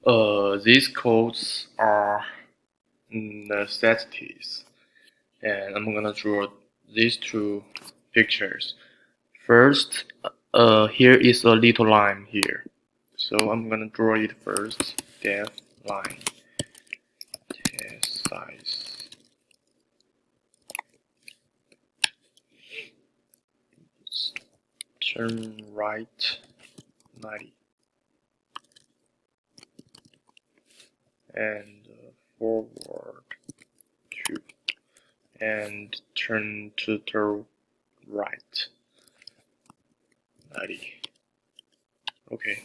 These codes are necessities, and I'm gonna draw these two pictures. First, here is a little line here, so I'm gonna draw it first. Depth line, test size, turn right 90, and forward 2, and turn to the right 90. Okay,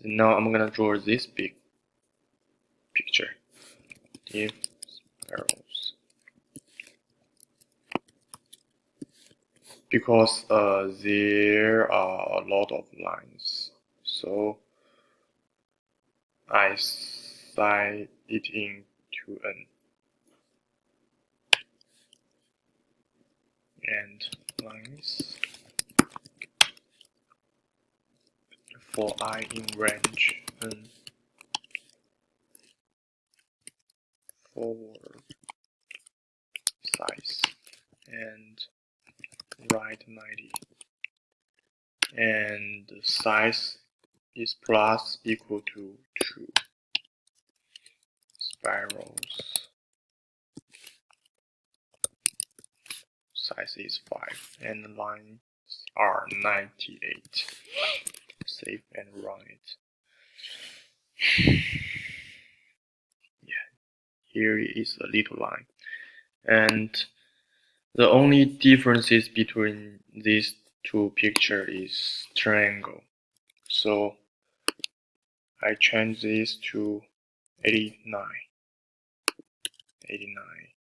now I'm gonna draw this big picture. Div arrows, because there are a lot of lines, so I size it into n, and lines for I in range n, forward size, and right 90, and the size is plus equal to 2. Spirals size is 5, and the lines are 98. Save and run it. Yeah, here is a little line, and the only differences between these two pictures is triangle. So I change this to 89, 89,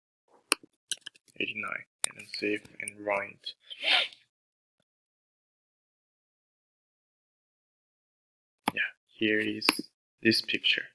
89, and save and run it. Yeah, here is this picture.